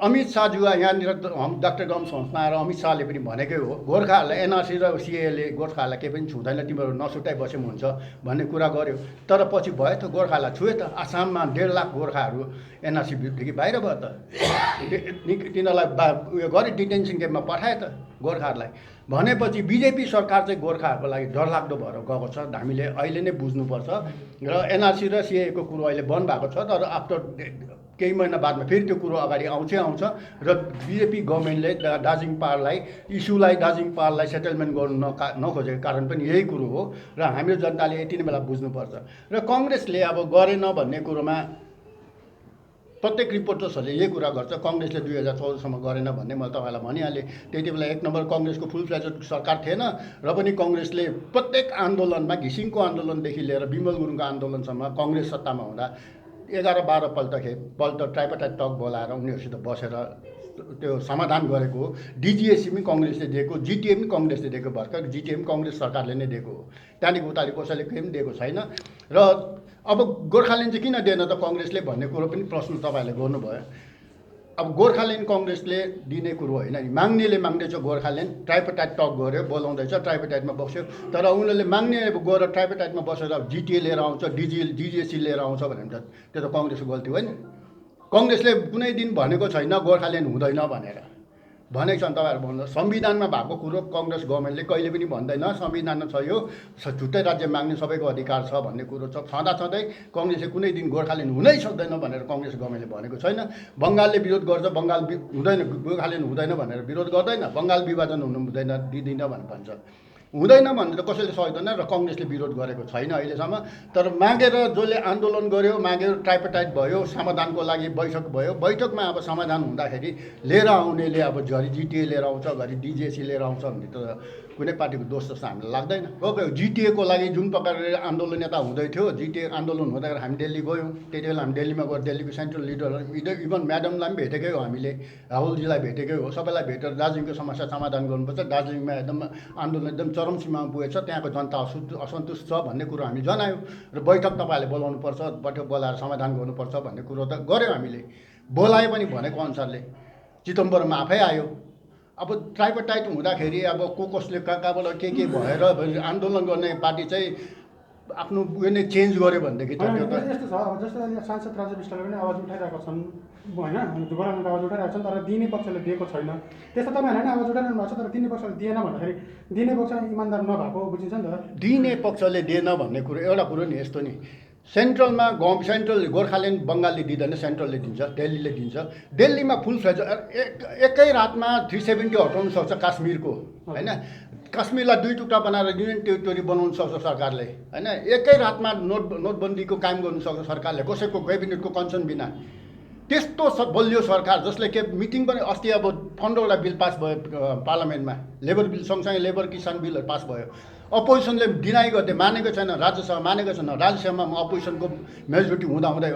अमित शाहज्यू यहाँनिर डाक्टर गम संस्थामा आएर अमित शाहले पनि भनेकै हो, गोर्खाहरूलाई एनआरसी र सिएले गोर्खाहरूलाई केही पनि छुँदैन, तिमीहरू नछुटाइ बसे पनि हुन्छ भन्ने कुरा गर्यो। तर पछि भयो त गोर्खालाई छुए त। आसाममा 1.5 लाख गोर्खाहरू एनआरसीदेखि बाहिर भयो त, तिनीहरूलाई उयो गरे डिटेन्सन क्याम्पमा पठाए त गोर्खाहरूलाई। भनेपछि बिजेपी सरकार चाहिँ गोर्खाहरूको लागि डरलाग्दो भएर गएको छ, हामीले अहिले नै बुझ्नुपर्छ। र एनआरसी र सिएको कुरो अहिले बन्द भएको छ, तर आफ्टर केही महिना बादमा फेरि त्यो कुरो अगाडि आउँछ र बिजेपी गभर्मेन्टले दार्जिलिङ पहाडलाई दार्जिलिङ पहाडलाई सेटलमेन्ट गर्नु नखोजेको कारण पनि यही कुरो हो र हाम्रो जनताले यति नै बेला बुझ्नुपर्छ। र कङ्ग्रेसले अब गरेन भन्ने कुरोमा प्रत्येक रिपोर्टर्सहरूले यही कुरा गर्छ, कङ्ग्रेसले 2014सम्म गरेन भन्ने मैले तपाईँलाई भनिहालेँ। त्यति बेला 1 नम्बर कङ्ग्रेसको फुल फ्लेजेड सरकार थिएन, र पनि कङ्ग्रेसले प्रत्येक आन्दोलनमा घिसिङको आन्दोलनदेखि लिएर बिमल गुरुङको आन्दोलनसम्म कङ्ग्रेस सत्तामा हुँदा 11-12 पल्ट ट्राइपेटाइट टक बोलाएर उनीहरूसित बसेर त्यो समाधान गरेको हो। डिजिएसी पनि कङ्ग्रेसले दिएको, जिटिए पनि कङ्ग्रेसले दिएको, भर्खर जिटिए पनि कङ्ग्रेस सरकारले नै दिएको हो, त्यहाँदेखि उताले कसैले केही पनि दिएको छैन। र अब गोर्खाल्यान्ड चाहिँ किन दिएन त कङ्ग्रेसले भन्ने कुरो पनि प्रश्न तपाईँहरूले गर्नुभयो। अब गोर्खाल्यान्ड कङ्ग्रेसले दिने कुरो होइन नि, माग्नेले माग्दैछ गोर्खाल्यान्ड, ट्राइपेटाइट टक गऱ्यो, बोलाउँदैछ, ट्राइपेटाइटमा बस्यो, तर उनीहरूले माग्ने गएर ट्राइपेटाइटमा बसेर जिटिए लिएर आउँछ, डिजिएसी लिएर आउँछ भने त त्यो त कङ्ग्रेसको गल्ती होइन। कङ्ग्रेसले कुनै दिन भनेको छैन गोर्खाल्यान्ड हुँदैन भनेर, भनेको छ भने तपाईँहरू भन्नु। संविधानमा भएको कुरो कङ्ग्रेस गभर्मेन्टले कहिले पनि भन्दैन, संविधानमा छ यो छुट्टै राज्य माग्ने सबैको अधिकार छ भन्ने कुरो छ। छँदै कङ्ग्रेसले कुनै दिन गोर्खाल्यान्ड हुनै सक्दैन भनेर कङ्ग्रेस गभर्मेन्टले भनेको छैन। बङ्गालले विरोध गर्छ, बङ्गाल हुँदैन, गोर्खाल्यान्ड हुँदैन भनेर विरोध गर्दैन, बङ्गाल विभाजन हुनु हुँदैन, दिँदैन भनेर भन्छ। हुँदैन भनेर कसैले सक्दैन र कङ्ग्रेसले विरोध गरेको छैन अहिलेसम्म। तर मागेर जसले आन्दोलन गर्यो, मागेर ट्राइपेटाइट भयो, समाधानको लागि बैठक भयो, बैठकमा अब समाधान हुँदाखेरि लिएर आउनेले अब घरि जिटिए लिएर आउँछ, घरि डिजिएसी लिएर आउँछ भन्ने त कुनै पार्टीको दोष जस्तो हामीलाई लाग्दैन। गएको जिटिएको लागि जुन प्रकारले आन्दोलन यता हुँदै थियो, जिटिए आन्दोलन हुँदाखेरि हामी दिल्ली गयौँ। त्यति बेला हामी दिल्लीमा गएर दिल्लीको सेन्ट्रल लिडर इभन म्याडमलाई पनि भेटेकै हो हामीले, राहुलजीलाई भेटेकै हो, सबैलाई भेटेर दार्जिलिङको समस्या समाधान गर्नुपर्छ, दार्जिलिङमा एकदम आन्दोलन एकदम चरम सीमामा पुगेछ, त्यहाँको जनता असन्तुष्ट छ भन्ने कुरो हामी जनायौँ र बैठक तपाईँहरूले बोलाउनुपर्छ, बैठक बोलाएर समाधान गर्नुपर्छ भन्ने कुरो त गऱ्यौँ हामीले, बोलायो पनि भनेको अनुसारले। चिदम्बरम आफै आयो। अब ट्राइपार्टाइट हुँदाखेरि अब कसले कहाँबाट के भएर आन्दोलन गर्ने पार्टी चाहिँ आफ्नो उयो नै चेन्ज गर्यो भनेदेखि त त्यो त यस्तो छ। अब जस्तै अहिले सांसद राजु विष्टले पनि आवाज उठाइरहेका छन् होइन, गोराको आवाज उठाइरहेको छन्, तर दिने पक्षले दिएको छैन। त्यस्तो तपाईँहरूले नै आवाज उठाइरहनु भएको छ, तर दिने पक्षले दिएन भन्दाखेरि दिने पक्ष इमान्दार नभएको बुझिन्छ नि त। दिने पक्षले दिएन भन्ने कुरो एउटा कुरो नि यस्तो नि, सेन्ट्रलमा सेन्ट्रल गोर्खाल्यान्ड बङ्गालले दिँदैन, सेन्ट्रलले दिन्छ, दिल्लीले दिन्छ। दिल्लीमा फुल फ्लेज एकै रातमा 370 हटाउनु सक्छ काश्मीरको होइन, काश्मीरलाई 2 टुक्रा बनाएर युनियन टेरिटोरी बनाउनु सक्छ सरकारले होइन, एकै रातमा नोटबन्दीको कायम गर्नु सक्छ सरकारले कसैको क्याबिनेटको कन्सर्न बिना। त्यस्तो बलियो सरकार जसले के मिटिङ पनि अस्ति अब 15वटा बिल पास भयो पार्लियामेन्टमा, लेबर बिल सँगसँगै लेबर किसान बिलहरू पास भयो। अपोजिसनले डिनाइ गर्दै मानेको छैन, राज्यसभा मानेको छैन, राज्यसभामा अपोजिसनको मेजोरिटी हुँदाहुँदै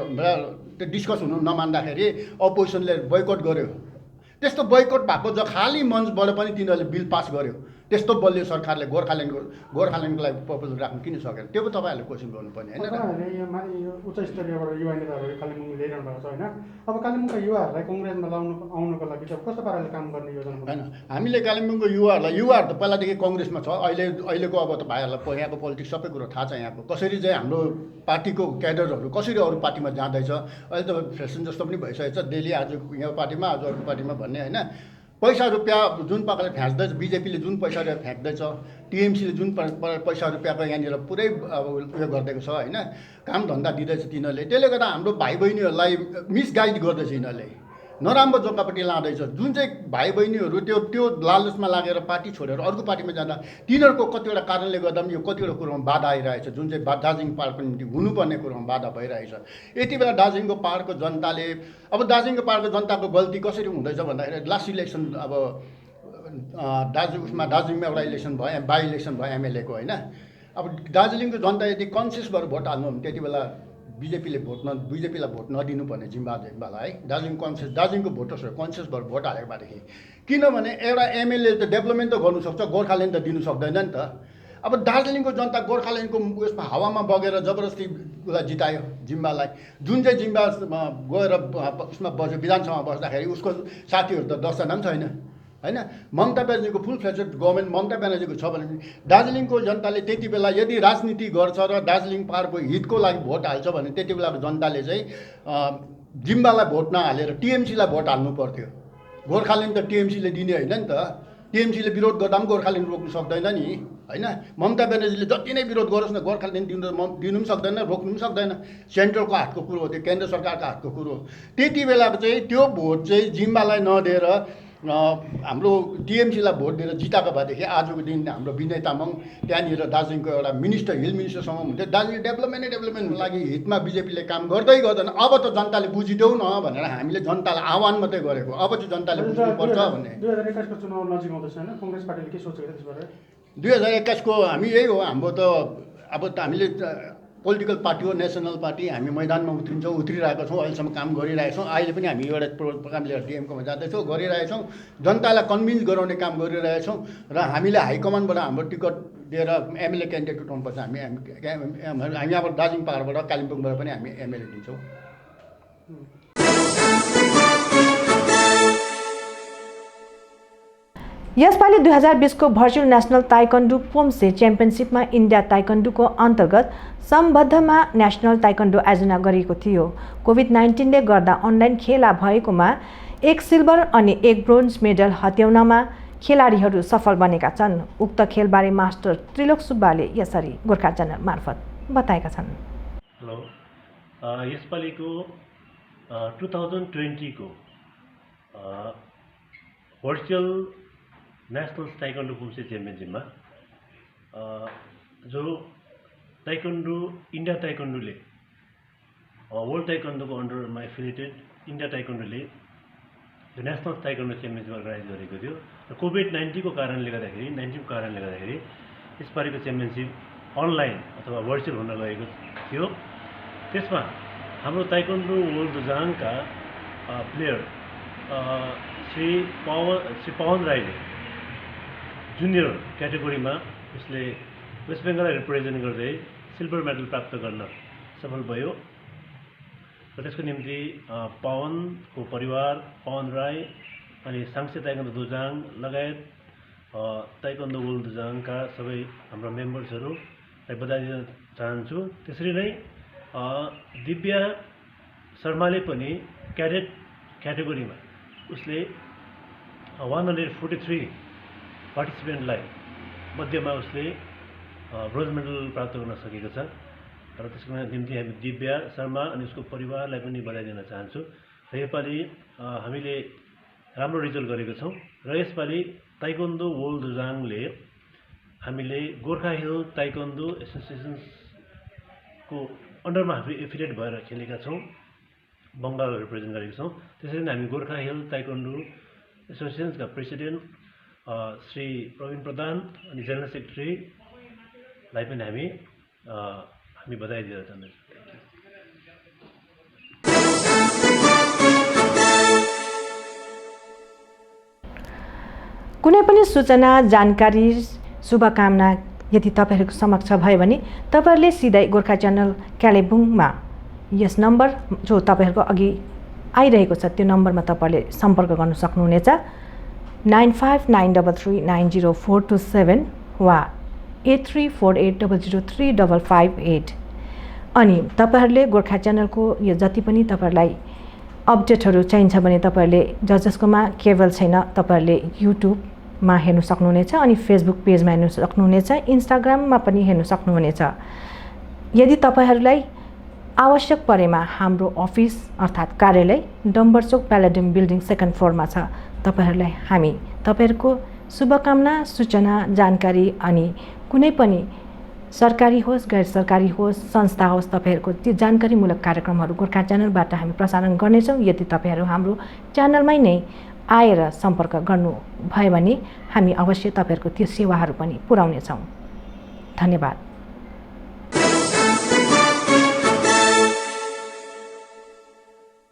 त्यो डिस्कस हुनु नमान्दाखेरि अपोजिसनले बोयकट गर्यो। त्यस्तो बोयकट भएको खाली मञ्चबाट पनि तिनीहरूले बिल पास गर्यो। त्यस्तो बलियो सरकारले गोर्खाल्यान्डको लागि प्रपोजल राख्नु किन सकेन, त्यो पो तपाईँहरूले क्वेसन गर्नुपर्ने होइन। तपाईँहरूले यो उच्च स्तरीयबाट युवा नेताहरू कालिम्पोङ ल्याइरहनु भएको छ होइन, अब कालिम्पोङका युवाहरूलाई कङ्ग्रेसमा आउनुको लागि चाहिँ कस्तो पाराले काम गर्ने योजना होइन। हामीले कालिम्पोङको युवाहरू त पहिलादेखि कङ्ग्रेसमा छ, अहिलेको अब त भाइहरूलाई यहाँको पोलिटिक्स सबै कुरो थाहा छ, यहाँको कसरी चाहिँ हाम्रो पार्टीको क्याडरहरू कसरी अरू पार्टीमा जाँदैछ। अहिले त फेसन जस्तो पनि भइसकेको छ, डेली आज यहाँ पार्टीमा आज अर्को पार्टीमा भन्ने होइन। पैसा रुपियाँ जुन प्रकारले फ्याँक्दैछ, बिजेपीले जुन पैसा रुपियाँ फ्याँक्दैछ, टिएमसीले जुन पैसा रुपियाँको यहाँनिर पुरै अब उयो गरिदिएको छ होइन, काम धन्दा दिँदैछ तिनीहरूले। त्यसले गर्दा हाम्रो भाइ बहिनीहरूलाई मिसगाइड गर्दैछ, यिनीहरूले नराम्रो जग्गापट्टि लाँदैछ। जुन चाहिँ भाइ बहिनीहरू त्यो लालचमा लागेर पार्टी छोडेर अर्को पार्टीमा जाँदा तिनीहरूको कतिवटा कारणले गर्दा पनि यो कतिवटा कुरोमा बाधा आइरहेछ, जुन चाहिँ दार्जिलिङ पाहाडको निम्ति हुनुपर्ने कुरोमा बाधा भइरहेछ। यति बेला दार्जिलिङको पाहाडको जनताले अब दार्जिलिङको पाहाडको जनताको गल्ती कसरी हुँदैछ भन्दाखेरि लास्ट इलेक्सन अब दार्जिलिङमा एउटा इलेक्सन भयो, बाई इलेक्सन भयो एमएलएको होइन। अब दार्जिलिङको जनता यदि कन्सियस भएर भोट हाल्नु भने त्यति बेला बिजेपीलाई भोट नदिनुपर्ने जिम्बालाई है। दार्जिलिङको भोटर्सहरू कन्सियस भएर भोट हालेको भएदेखि, किनभने एउटा एमएलए त डेभलपमेन्ट त गर्नु सक्छ, गोर्खाल्यान्ड त दिनु सक्दैन नि त। अब दार्जिलिङको जनता गोर्खाल्यान्डको उयसमा हावामा बगेर जबरजस्ती उसलाई जितायो जिम्बालाई। जुन चाहिँ जिम्बामा गएर उसमा बस्यो विधानसभामा बस्दाखेरि उसको साथीहरू त 10 जना पनि छैन होइन। ममता ब्यानर्जीको फुल फ्लेजेड गभर्मेन्ट ममता ब्यानर्जीको छ भने दार्जिलिङको जनताले त्यति बेला यदि राजनीति गर्छ र दार्जिलिङ पाहाडको हितको लागि भोट हाल्छ भने त्यति बेलाको जनताले चाहिँ जिम्बालाई भोट नहालेर टिएमसीलाई भोट हाल्नु पर्थ्यो। गोर्खाल्यान्ड त टिएमसीले दिने होइन नि त, टिएमसीले विरोध गर्दा पनि गोर्खाल्यान्ड रोक्नु सक्दैन नि होइन। ममता ब्यानर्जीले जति नै विरोध गरोस् न गोर्खाल्यान्ड दिनु पनि सक्दैन, रोक्नु पनि सक्दैन। सेन्ट्रलको हातको कुरो हो त्यो, केन्द्र सरकारको हातको कुरो हो। त्यति बेलाको चाहिँ त्यो भोट चाहिँ जिम्बालाई नदिएर हाम्रो टिएमसीलाई भोट दिएर जिताएको भएदेखि आजको दिन हाम्रो विनय तामाङ त्यहाँनिर दार्जिलिङको एउटा हिल मिनिस्टरसँग हुन्थ्यो। दार्जिलिङ डेभलपमेन्टको लागि हितमा बिजेपीले काम गर्दै गर्दैन। अब त जनताले बुझिदेऊ न भनेर हामीले जनतालाई आह्वान मात्रै गरेको, अब चाहिँ जनताले बुझ्नुपर्छ भन्ने। 2021को चुनाव नजिक आउँदैछ होइन, कङ्ग्रेस पार्टीले के सोचेको त्यसबाट? 2021 को हामी यही हो, हाम्रो त अब त हामीले पोलिटिकल पार्टी हो, नेसनल पार्टी, हामी मैदानमा उत्रिरहेका छौँ, अहिलेसम्म काम गरिरहेका छौँ। अहिले पनि हामी एउटा प्रोग्राम लिएर डिएमकोमा जाँदैछौँ, गरिरहेछौँ, जनतालाई कन्भिन्स गराउने काम गरिरहेछौँ र हामीले हाइकमान्डबाट हाम्रो टिकट दिएर एमएलए क्यान्डिडेट उठाउनुपर्छ। हामी यहाँबाट दार्जिलिङ पाहाडबाट कालिम्पोङबाट पनि हामी एमएलए दिन्छौँ। यसपालि 2020 को भर्चुअल नेशनल ताइक्वान्डो पोम्से च्याम्पियनसिपमा इन्डिया ताइक्वान्डोको अन्तर्गत सम्बद्धमा नेशनल ताइक्वान्डो आयोजना गरिएको थियो। कोभिड-19 ले गर्दा अनलाइन खेला भएकोमा 1 सिल्भर अनि 1 ब्रोन्ज मेडल हत्याउनमा खेलाडीहरू सफल बनेका छन्। उक्त खेलबारे मास्टर त्रिलोक सुब्बाले यसरी गोर्खा च्यानल मार्फत बताएका छन्। हेलो, यसपालिको 2020 को भर्चुअल नेशनल ताइक्वान्डो पोम्से च्याम्पियनसिपमा जो ताइक्वान्डो इन्डिया ताइक्वान्डोले वर्ल्ड ताइक्वान्डोको अन्डरमा एफिलिएटेड इन्डिया ताइक्वान्डोले जो नेसनल ताइक्वान्डो च्याम्पियनसिप अर्गनाइज गरेको थियो र कोभिड-19 को कारणले गर्दाखेरि यसपालिको च्याम्पियनसिप अनलाइन अथवा भर्चुअल हुन गएको थियो। त्यसमा हाम्रो ताइक्वान्डो वर्ल्ड दुजाङका प्लेयर श्री पवन राईले जुनियर क्याटेगोरीमा उसले वेस्ट बेङ्गललाई रिप्रेजेन्ट गर्दै सिल्भर मेडल प्राप्त गर्न सफल भयो र त्यसको निम्ति पवनको परिवार, पवन राई अनि साङ्से ताइक्वान्डो दुजाङ लगायत ताइक्वान्डो वर्ल्ड दुजाङका सबै हाम्रो मेम्बर्सहरूलाई बधाई दिन चाहन्छु। त्यसरी नै दिव्या शर्माले पनि क्याडेट क्याटेगोरीमा उसले 143 पार्टिसिपेन्टलाई मध्येमा उसले ब्रोन्ज मेडल प्राप्त गर्न सकेको छ र त्यसको निम्ति हामी दिव्या शर्मा अनि उसको परिवारलाई पनि बधाई दिन चाहन्छु। र योपालि हामीले राम्रो रिजल्ट गरेको छौँ र यसपालि ताइक्वान्डो वर्ल्ड दुजाङले हामीले गोर्खा हिल ताइक्वान्डो एसोसिएसनको अन्डरमा हामी एफिलिएट भएर खेलेका छौँ, बङ्गाल रिप्रेजेन्ट गरेका छौँ। त्यसरी नै हामी गोर्खा हिल ताइक्वान्डो एसोसिएसनका प्रेसिडेन्ट श्री प्रवीण प्रधान अनि जेनरल सेक्रेटरीलाई पनि हामी बधाई दिन चाहन्छौँ। कुनै पनि सूचना, जानकारी, शुभकामना यदि तपाईहरुको समक्ष भयो भने तपाईहरुले सिधै गोर्खा च्यानल कालेबुङमा यस नम्बर जो तपाईहरुको अघि आइरहेको छ त्यो नम्बरमा तपाईहरुले सम्पर्क गर्न सक्नुहुनेछ 9593390427 वा 8348003558। अनि तपाईहरुले गोर्खा च्यानलको यो जति पनि तपाईहरुलाई अपडेटहरु चाहिन्छ भने तपाईहरुले जसकोमा केबल छैन तपाईहरुले युट्युबमा हेर्न सक्नुहुनेछ अनि फेसबुक पेजमा हेर्न सक्नुहुनेछ, इन्स्टाग्राममा पनि हेर्न सक्नुहुनेछ। यदि तपाईहरुलाई आवश्यक परेमा हाम्रो अफिस अर्थात् कार्यालय डम्बरचोक प्यालेडियम बिल्डिङ 2nd फ्लोरमा छ। तपाईहरुलाई हामी तपाईहरुको शुभकामना, सूचना, जानकारी अनि कुनै पनि सरकारी होस् गैर सरकारी होस् संस्था होस् तपाईहरुको त्यो जानकारीमूलक कार्यक्रमहरु गोर्खा च्यानलबाट हामी प्रसारण गर्नेछौँ। यदि तपाईहरु हाम्रो च्यानलमै नै आएर सम्पर्क गर्नु भयो भने हामी अवश्य तपाईहरुको त्यो सेवाहरु पनि पुर्याउनेछौँ। धन्यवाद।